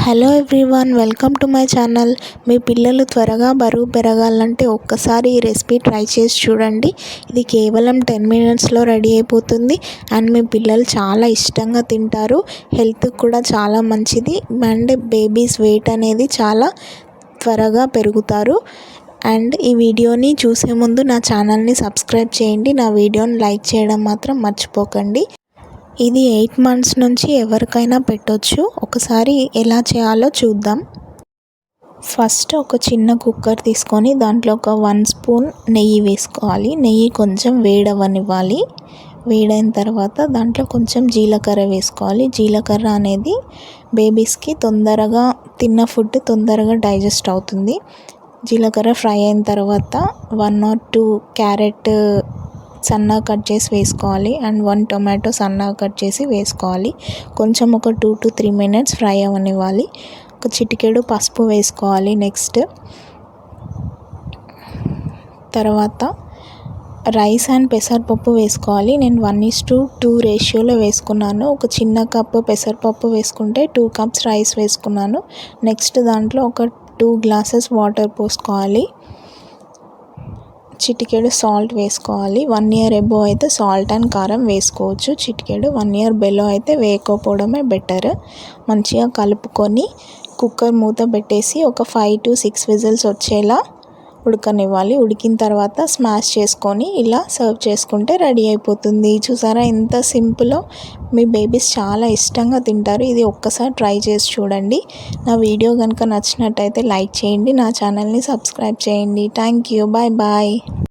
Hello everyone, welcome to my channel. మీ పిల్లలు త్వరగా బరువు పెరగాలంటే ఒక్కసారి ఈ రెసిపీ ట్రై చేసి చూడండి. ఇది కేవలం 10 మినిట్స్లో రెడీ అయిపోతుంది అండ్ మీ పిల్లలు చాలా ఇష్టంగా తింటారు. హెల్త్కి కూడా చాలా మంచిది అండ్ బేబీస్ వెయిట్ అనేది చాలా త్వరగా పెరుగుతారు. అండ్ ఈ వీడియోని చూసే ముందు నా ఛానల్ని సబ్స్క్రైబ్ చేయండి. నా వీడియోని లైక్ చేయడం మాత్రం మర్చిపోకండి. ఇది 8 మంత్స్ నుంచి ఎవరికైనా పెట్టొచ్చు. ఒకసారి ఎలా చేయాలో చూద్దాం. ఫస్ట్ ఒక చిన్న కుక్కర్ తీసుకొని దాంట్లో ఒక 1 స్పూన్ నెయ్యి వేసుకోవాలి. నెయ్యి కొంచెం వేడవనివ్వాలి. వేడైన తర్వాత దాంట్లో కొంచెం జీలకర్ర వేసుకోవాలి. జీలకర్ర అనేది బేబీస్కి తొందరగా తిన్న ఫుడ్ తొందరగా డైజెస్ట్ అవుతుంది. జీలకర్ర ఫ్రై అయిన తర్వాత 1 or 2 క్యారెట్ సన్నగా కట్ చేసి వేసుకోవాలి అండ్ 1 టొమాటో సన్నగా కట్ చేసి వేసుకోవాలి. కొంచెం ఒక 2 to 3 మినిట్స్ ఫ్రై అవ్వనివ్వాలి. ఒక చిటికెడు పసుపు వేసుకోవాలి. నెక్స్ట్ తర్వాత రైస్ అండ్ పెసరపప్పు వేసుకోవాలి. నేను 1:2 రేషియోలో వేసుకున్నాను. ఒక చిన్న కప్పు పెసరపప్పు వేసుకుంటే 2 cups రైస్ వేసుకున్నాను. నెక్స్ట్ దాంట్లో ఒక 2 glasses వాటర్ పోసుకోవాలి. చిటికెడు సాల్ట్ వేసుకోవాలి. 1 year అబోవ్ అయితే సాల్ట్ అండ్ కారం వేసుకోవచ్చు. చిటికెడు 1 year బిలో అయితే వేయకపోవడమే బెటర్. మంచిగా కలుపుకొని కుక్కర్ మూత పెట్టేసి ఒక 5 to 6 విజిల్స్ వచ్చేలా ఉడకనివ్వాలి. ఉడికిన తర్వాత స్మాష్ చేసుకొని ఇలా సర్వ్ చేసుకుంటే రెడీ అయిపోతుంది. చూసారా ఎంత సింపుల్లో. మీ బేబీస్ చాలా ఇష్టంగా తింటారు. ఇది ఒక్కసారి ట్రై చేసి చూడండి. నా వీడియో కనుక నచ్చినట్టయితే లైక్ చేయండి. నా ఛానల్ని సబ్స్క్రైబ్ చేయండి. Thank you. Bye bye.